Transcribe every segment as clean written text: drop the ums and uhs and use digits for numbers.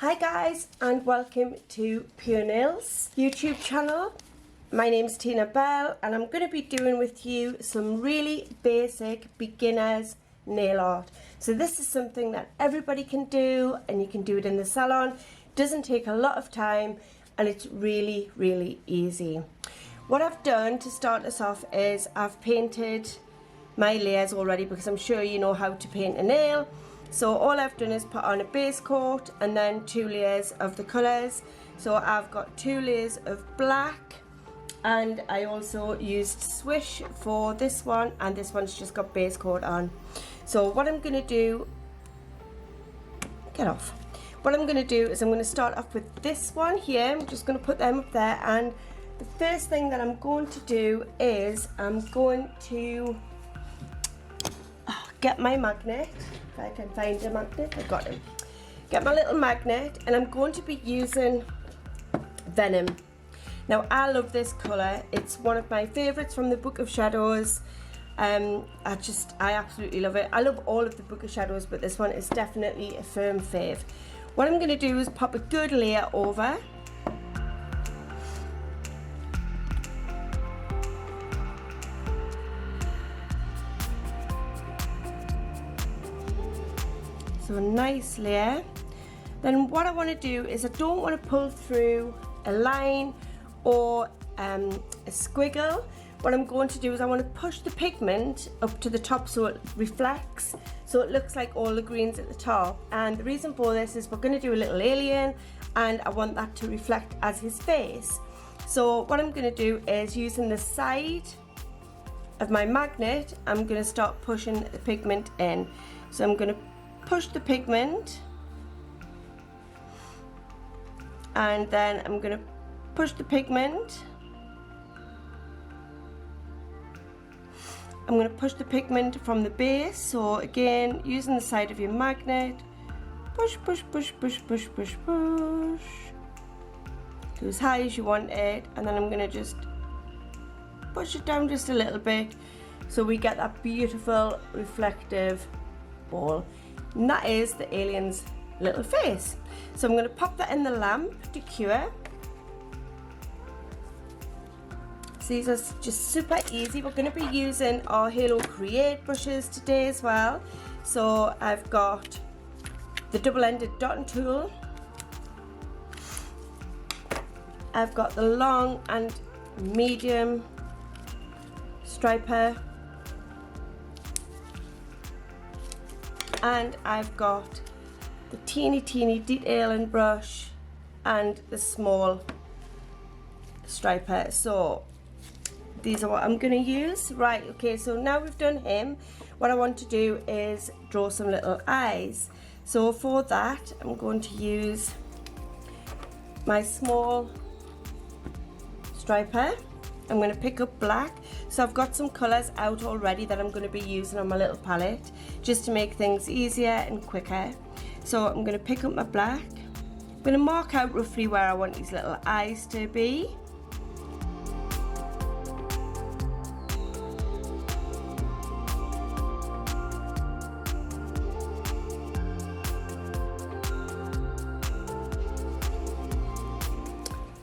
Hi guys, and welcome to Pure Nails YouTube channel. My name's Tina Bell and I'm going to be doing with you some really basic beginners nail art. So this is something that everybody can do and you can do it in the salon. It doesn't take a lot of time and it's really easy. What I've done to start us off is I've painted my layers already because I'm sure you know how to paint a nail. So all I've done is put on a base coat and then 2 layers of the colours. So I've got 2 layers of black and I also used Swish for this one, and this one's just got base coat on. So what I'm going to do, what I'm going to do is I'm going to start off with this one here. I'm just going to put them up there, and the first thing that I'm going to do is I'm going to get my magnet. If I can find a magnet, I've got it. Get my little magnet, and I'm going to be using Venom. Now I love this colour. It's one of my favourites from the Book of Shadows. I absolutely love it. I love all of the Book of Shadows, but this one is definitely a firm fave. What I'm going to do is pop a good layer over. So a nice layer. Then what I want to do is I don't want to pull through a line or a squiggle. What I'm going to do is I want to push the pigment up to the top so it reflects, so it looks like all the greens at the top. And the reason for this is we're going to do a little alien and I want that to reflect as his face. So what I'm going to do is, using the side of my magnet, I'm going to start pushing the pigment in. So I'm going to push the pigment, and then I'm going to push the pigment. I'm going to push the pigment from the base. So again, using the side of your magnet, push, to as high as you want it, and then I'm going to just push it down just a little bit so we get that beautiful reflective ball. And that is the alien's little face. So I'm going to pop that in the lamp to cure. So these are just super easy. We're going to be using our Halo Create brushes today as well. So I've got the double-ended dotting tool. I've got the long and medium striper. And I've got the teeny detailing brush and the small striper. So these are what I'm going to use. Right, okay, so now we've done him, what I want to do is draw some little eyes. So for that I'm going to use my small striper. I'm going to pick up black. So I've got some colours out already that I'm going to be using on my little palette just to make things easier and quicker. So I'm going to pick up my black. I'm going to mark out roughly where I want these little eyes to be.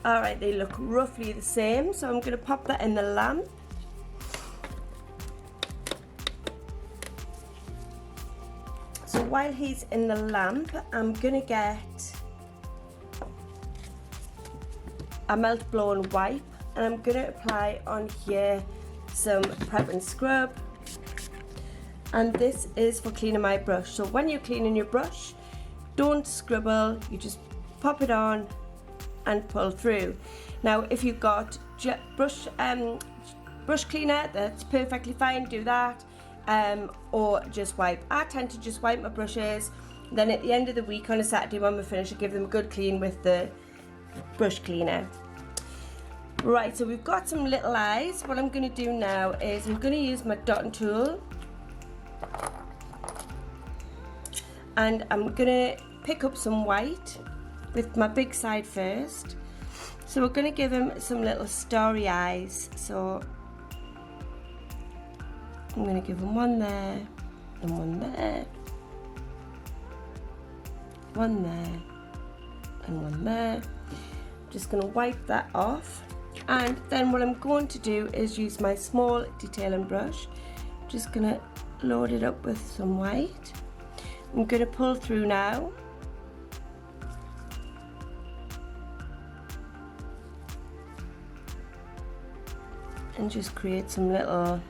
Alright, they look roughly the same, so I'm going to pop that in the lamp. So while he's in the lamp, I'm going to get a melt blown wipe and I'm going to apply on here some prep and scrub. And this is for cleaning my brush. So when you're cleaning your brush, don't scribble, you just pop it on and pull through. Now if you've got brush cleaner, that's perfectly fine, do that. Or just wipe. I tend to just wipe my brushes, then at the end of the week on a Saturday when we finish, I give them a good clean with the brush cleaner. Right, so we've got some little eyes. What I'm going to do now is I'm going to use my dotting tool and I'm going to pick up some white with my big side first. So we're going to give him some little starry eyes. So I'm going to give him one there and one there, one there and one there. Just going to wipe that off, and then what I'm going to do is use my small detailing brush. Just going to load it up with some white. I'm going to pull through now. And just create some little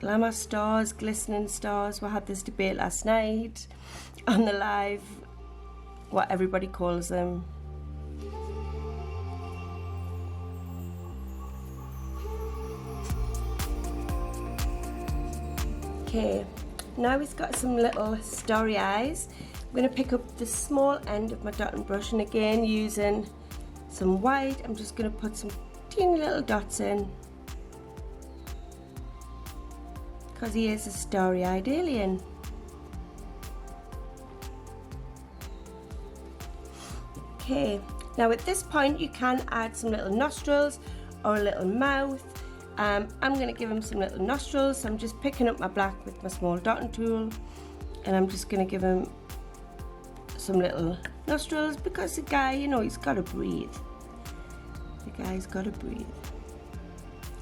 glamour stars, glistening stars. We had this debate last night on the live, what everybody calls them. Okay, now he's got some little starry eyes. I'm going to pick up the small end of my dotting brush, and again using some white, I'm just going to put some teeny little dots in, because he is a starry-eyed alien. Okay, now at this point you can add some little nostrils or a little mouth. I'm going to give him some little nostrils, so I'm just picking up my black with my small dotting tool, and I'm just going to give him some little nostrils, because the guy, you know, he's got to breathe. The guy's got to breathe.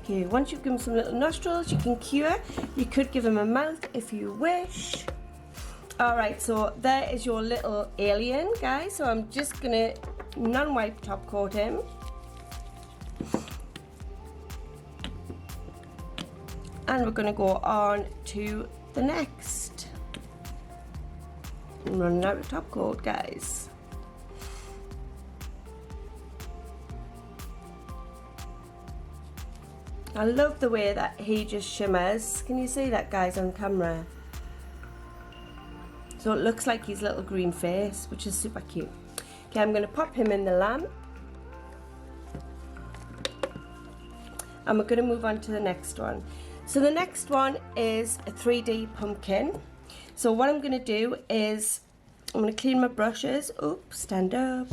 Okay, once you've given him some little nostrils, you can cure. You could give him a mouth if you wish. Alright, so there is your little alien, guys. So I'm just going to non-wipe top coat him. And we're going to go on to the next. I'm running out of top coat, guys. I love the way that he just shimmers. Can you see that, guys, on camera? So it looks like his little green face, which is super cute. Okay, I'm going to pop him in the lamp. And we're going to move on to the next one. So the next one is a 3D pumpkin. So what I'm going to do is, I'm going to clean my brushes. Oops, stand up.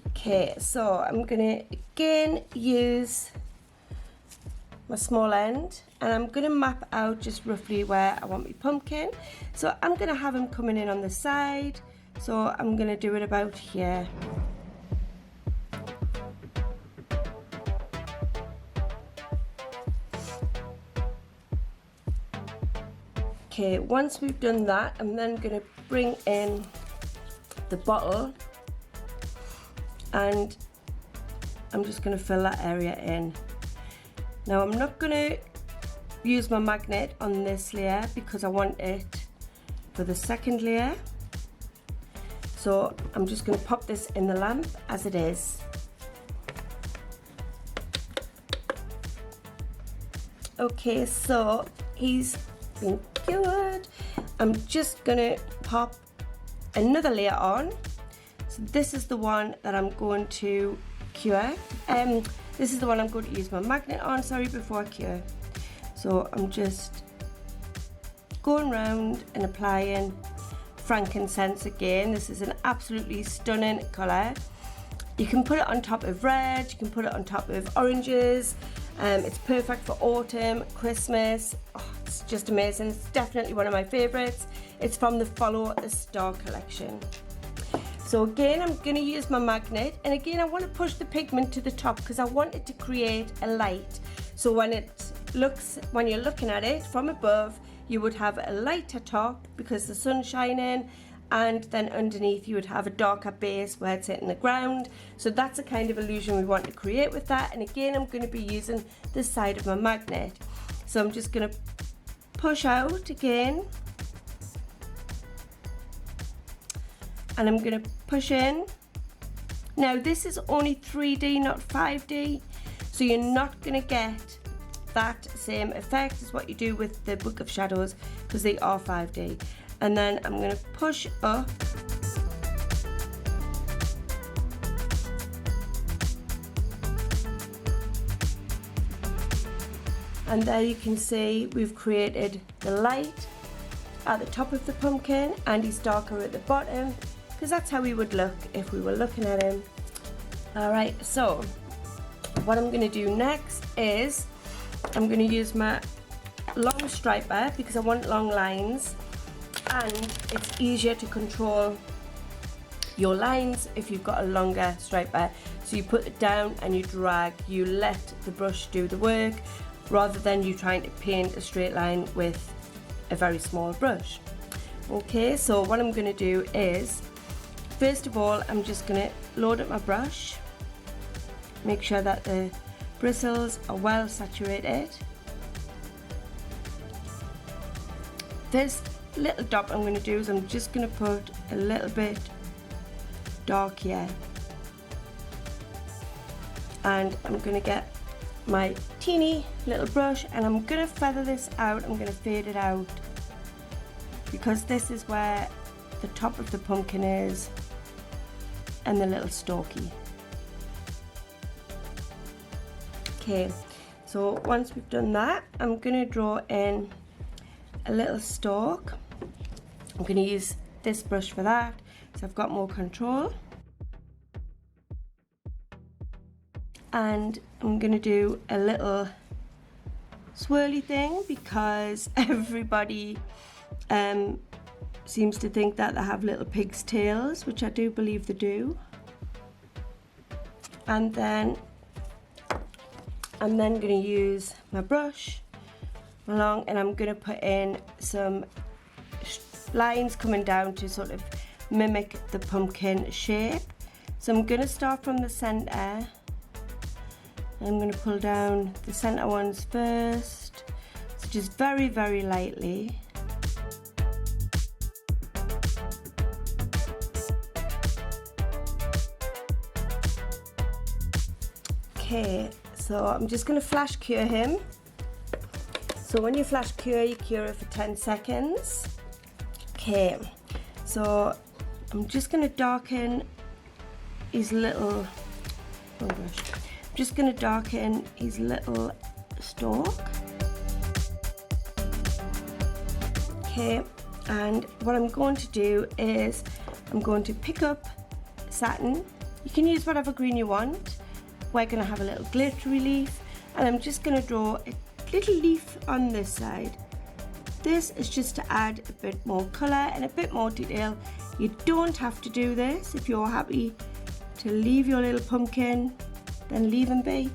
Okay, so I'm going to again use my small end, and I'm going to map out just roughly where I want my pumpkin. So I'm going to have him coming in on the side, so I'm going to do it about here. Okay, once we've done that, I'm then going to bring in the bottle, and I'm just going to fill that area in. Now I'm not going to use my magnet on this layer because I want it for the second layer. So I'm just going to pop this in the lamp as it is. Okay, so he's been cured. I'm just going to pop another layer on. So this is the one that I'm going to cure. This is the one I'm going to use my magnet on, sorry, before I cure. So I'm just going around and applying frankincense again. This is an absolutely stunning colour. You can put it on top of red, you can put it on top of oranges. It's perfect for autumn, Christmas. Oh, it's just amazing. It's definitely one of my favourites. It's from the Follow the Star collection. So again, I'm going to use my magnet, and again I want to push the pigment to the top because I want it to create a light. So when you're looking at it from above, you would have a lighter top because the sun's shining, and then underneath you would have a darker base where it's hitting the ground. So that's the kind of illusion we want to create with that. And again, I'm going to be using this side of my magnet. So I'm just going to push out again, and I'm going to push in. Now this is only 3D, not 5D, so you're not going to get that same effect as what you do with the Book of Shadows because they are 5D. And then I'm going to push up, and there you can see we've created the light at the top of the pumpkin, and he's darker at the bottom because that's how he would look if we were looking at him. Alright, so what I'm going to do next is I'm going to use my long striper because I want long lines, and it's easier to control your lines if you've got a longer striper. So you put it down and you drag, you let the brush do the work rather than you trying to paint a straight line with a very small brush. Okay, so what I'm going to do is, first of all, I'm just going to load up my brush, make sure that the bristles are well saturated. This little dot I'm going to do is I'm just going to put a little bit dark here, and I'm going to get my teeny little brush and I'm going to feather this out. I'm going to fade it out because this is where the top of the pumpkin is and the little stalky. Okay, so once we've done that, I'm going to draw in a little stalk. I'm going to use this brush for that, so I've got more control. And I'm going to do a little swirly thing because everybody seems to think that they have little pig's tails, which I do believe they do. And then I'm then going to use my brush along, and I'm going to put in some lines coming down to sort of mimic the pumpkin shape. So I'm going to start from the center. I'm going to pull down the center ones first, so just very, very lightly. Okay, so I'm just going to flash cure him. So when you flash cure, you cure it for 10 seconds. Okay, so I'm just going to darken his little, oh gosh, I'm just going to darken his little stalk. Okay, and what I'm going to do is I'm going to pick up satin. You can use whatever green you want. We're going to have a little glittery leaf, and I'm just going to draw a little leaf on this side. This is just to add a bit more colour and a bit more detail. You don't have to do this. If you're happy to leave your little pumpkin, then leave him be.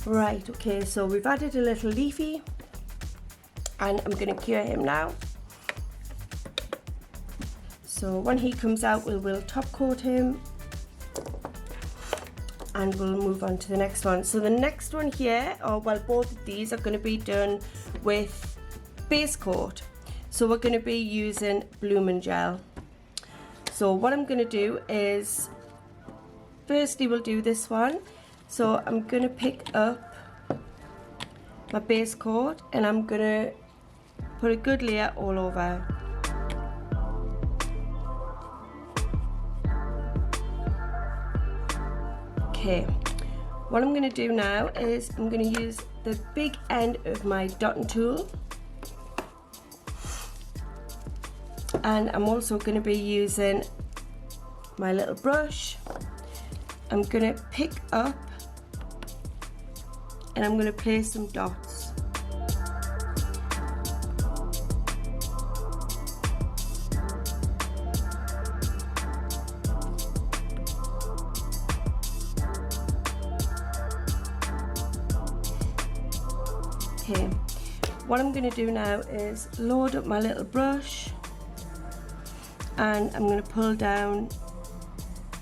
Right, okay, so we've added a little leafy, and I'm going to cure him now. So when he comes out, we'll top coat him, and we'll move on to the next one. So the next one here, or well, both of these are going to be done with base coat. So we're going to be using blooming gel. So what I'm going to do is, firstly we'll do this one. So I'm going to pick up my base coat and I'm going to put a good layer all over. Okay, what I'm going to do now is I'm going to use the big end of my dotting tool, and I'm also going to be using my little brush. I'm going to pick up and I'm going to place some dots. Okay, what I'm going to do now is load up my little brush, and I'm going to pull down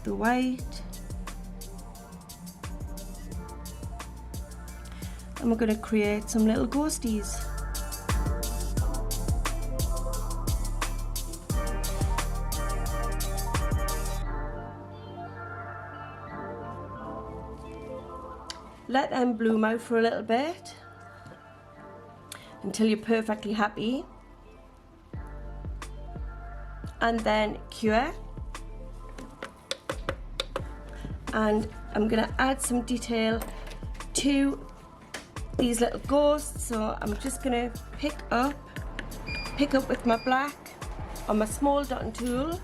the white. And we're going to create some little ghosties. Let them bloom out for a little bit until you're perfectly happy, and then cure. and I'm going to add some detail to these little ghosts. So I'm just going to pick up with my black on my small dotting tool,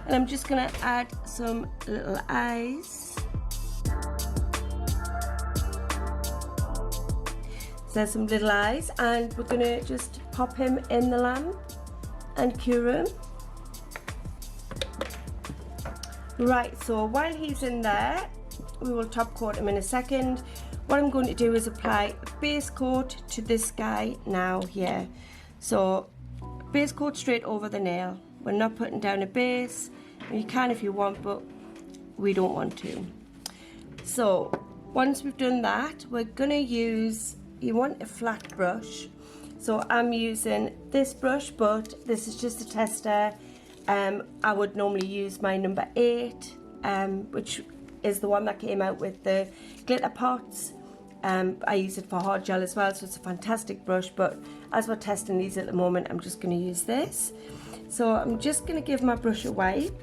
and I'm just going to add some little eyes. So there's some little eyes, and we're going to just pop him in the lamp and cure him. Right, so while he's in there, we will top coat him in a second. What I'm going to do is apply a base coat to this guy now here. So base coat straight over the nail. We're not putting down a base. You can if you want, but we don't want to. So once we've done that, we're going to use, you want a flat brush. So I'm using this brush, but this is just a tester. I would normally use my number 8, which is the one that came out with the glitter pots. I use it for hard gel as well, so it's a fantastic brush, but as we're testing these at the moment, I'm just going to use this. So I'm just going to give my brush a wipe.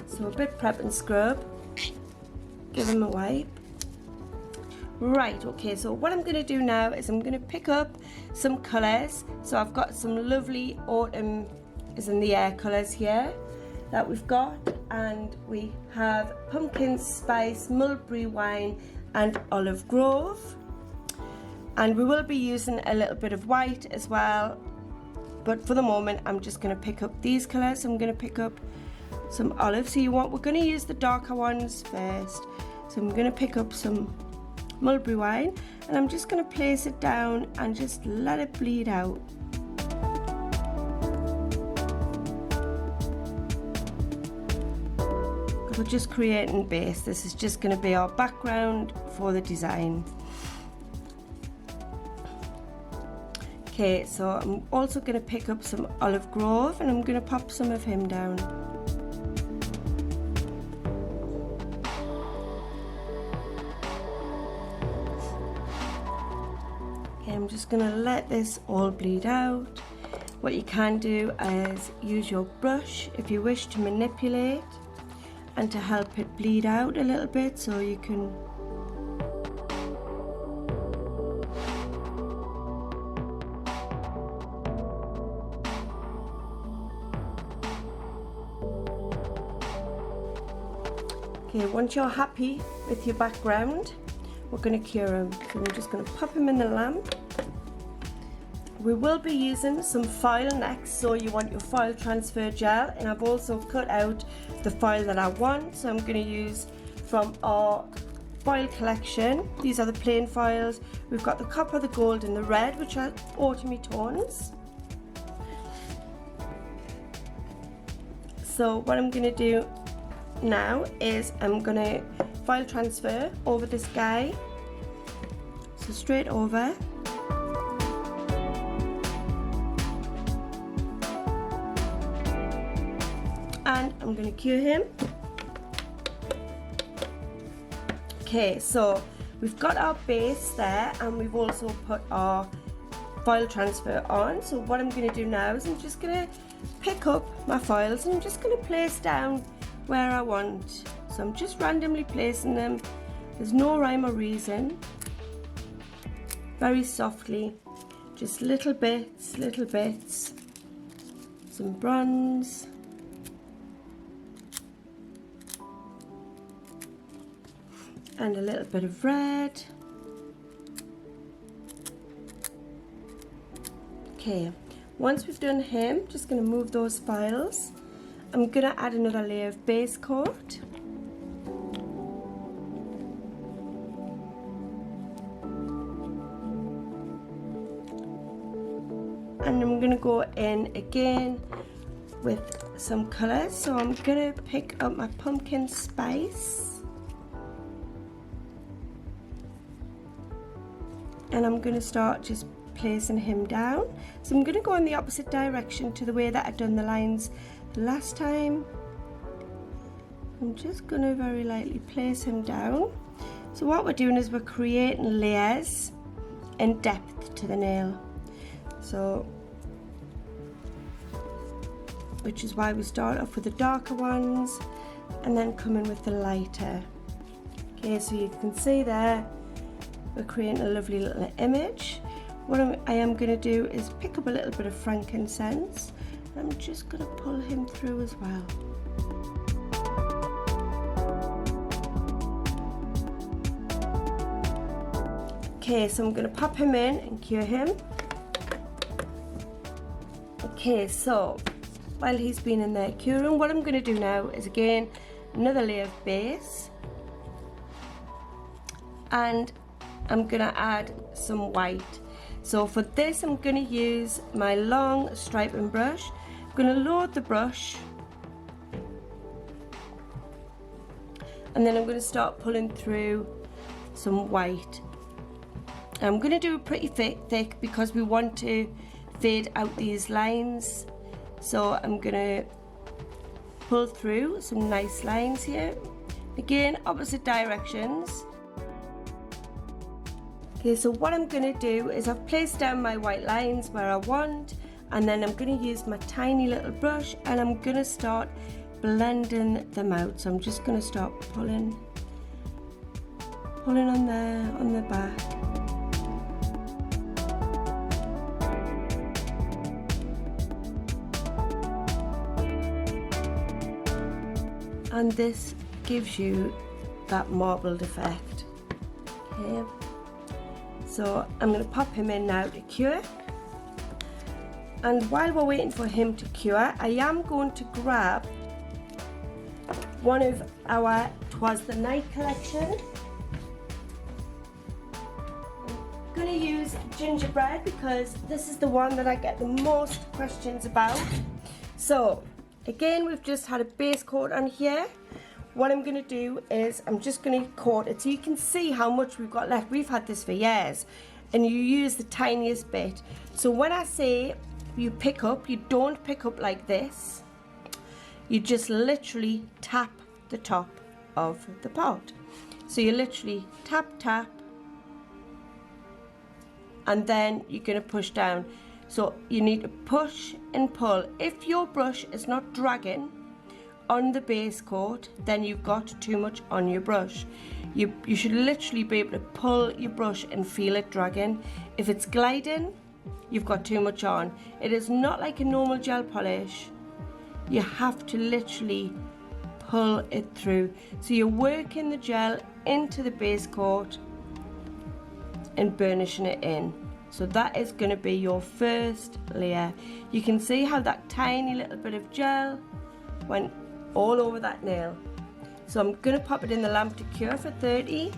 So a bit prep and scrub. Give him a wipe. Right, okay, so what I'm going to do now is I'm going to pick up some colours. So I've got some lovely autumn is in the air colours here that we've got, and we have pumpkin spice, mulberry wine and olive grove, and we will be using a little bit of white as well, but for the moment I'm just going to pick up these colours. I'm going to pick up some olive. So we're going to use the darker ones first. So I'm going to pick up some mulberry wine, and I'm just going to place it down and just let it bleed out. We're just creating base. This is just going to be our background for the design. Okay, so I'm also going to pick up some olive grove, and I'm going to pop some of him down. Okay, I'm just going to let this all bleed out. What you can do is use your brush if you wish to manipulate and to help it bleed out a little bit, so you can okay, once you're happy with your background, we're going to cure him. So I'm just going to pop him in the lamp. We will be using some foil next, so you want your foil transfer gel, and I've also cut out the foil that I want. So I'm going to use from our foil collection. These are the plain foils. We've got the copper, the gold and the red, which are autumny tones. So what I'm going to do now is I'm going to foil transfer over this guy. So straight over. And I'm going to cure him. Okay, so we've got our base there, and we've also put our foil transfer on. So what I'm going to do now is I'm just going to pick up my foils, and I'm just going to place down where I want. So I'm just randomly placing them. There's no rhyme or reason. Very softly, just little bits, some bronze. And a little bit of red. Okay, once we've done him, just going to move those files. I'm going to add another layer of base coat. And I'm going to go in again with some colours. So I'm going to pick up my pumpkin spice. And I'm going to start just placing him down. So I'm going to go in the opposite direction to the way that I've done the lines the last time. I'm just going to very lightly place him down. So what we're doing is we're creating layers in depth to the nail. So, which is why we start off with the darker ones and then come in with the lighter. Okay, so you can see there, we're creating a lovely little image. What I am going to do is pick up a little bit of frankincense. I'm just going to pull him through as well. Okay, so I'm going to pop him in and cure him. Okay, so while he's been in there curing, what I'm going to do now is again another layer of base, and I'm going to add some white. So for this I'm going to use my long striping brush. I'm going to load the brush, and then I'm going to start pulling through some white. I'm going to do it pretty thick because we want to fade out these lines. So I'm going to pull through some nice lines here. Again, opposite directions. Okay, so what I'm going to do is I've placed down my white lines where I want, and then I'm going to use my tiny little brush and I'm going to start blending them out. So I'm just going to start pulling on there, on the back. And this gives you that marbled effect. Okay, so I'm going to pop him in now to cure, and while we're waiting for him to cure, I am going to grab one of our 'Twas the Night collection. I'm going to use gingerbread because this is the one that I get the most questions about. So again, we've just had a base coat on here. What I'm going to do is I'm just going to coat it so you can see how much we've got left. We've had this for years, and you use the tiniest bit. So when I say you pick up, you don't pick up like this. You just literally tap the top of the pot. So you literally tap, tap, and then you're going to push down. So you need to push and pull. If your brush is not dragging on the base coat, then you've got too much on your brush. You should literally be able to pull your brush and feel it dragging. If it's gliding, you've got too much on. It is not like a normal gel polish. You have to literally pull it through. So you're working the gel into the base coat and burnishing it in. So that is going to be your first layer. You can see how that tiny little bit of gel went all over that nail. So I'm going to pop it in the lamp to cure for 30.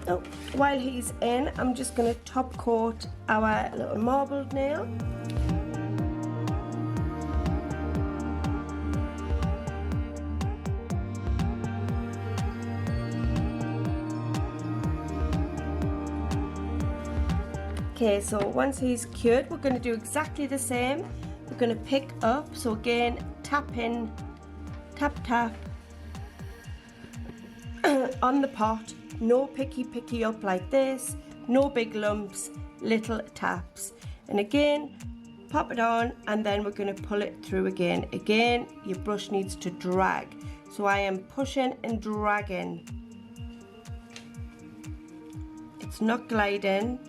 Oh, while he's in, I'm just going to top coat our little marbled nail. Okay, so once he's cured, we're going to do exactly the same. We're going to pick up, so again, tap in, tap, tap on the pot. No picky up like this, no big lumps, little taps. And again, pop it on, and then we're going to pull it through again. Again, your brush needs to drag. So I am pushing and dragging. It's not gliding.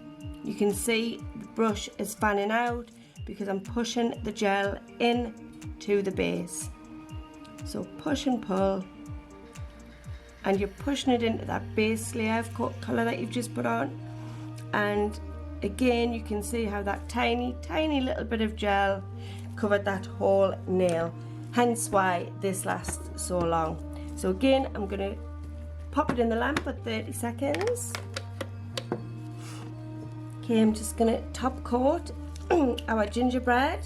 You can see the brush is fanning out because I'm pushing the gel in to the base. So push and pull, and you're pushing it into that base layer of colour that you've just put on. And again, you can see how that tiny little bit of gel covered that whole nail, hence why this lasts so long. So again, I'm going to pop it in the lamp for 30 seconds. Okay, I'm just going to top coat our gingerbread.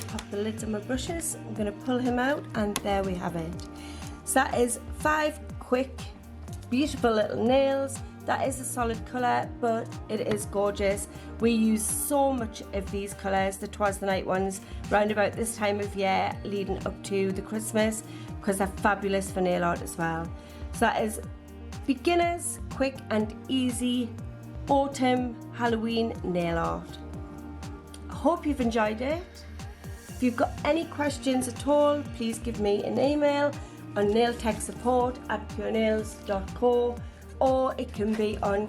Pop the lids on my brushes. I'm going to pull him out, and there we have it. So that is 5 quick, beautiful little nails. That is a solid colour, but it is gorgeous. We use so much of these colours, the 'Twas the Night ones, round about this time of year leading up to the Christmas, because they're fabulous for nail art as well. So that is beginners, quick and easy autumn Halloween nail art. I hope you've enjoyed it. If you've got any questions at all, please give me an email on nailtechsupport@purenails.co, or it can be on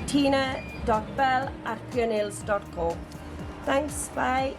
tina.bell@purenails.co. Thanks, bye.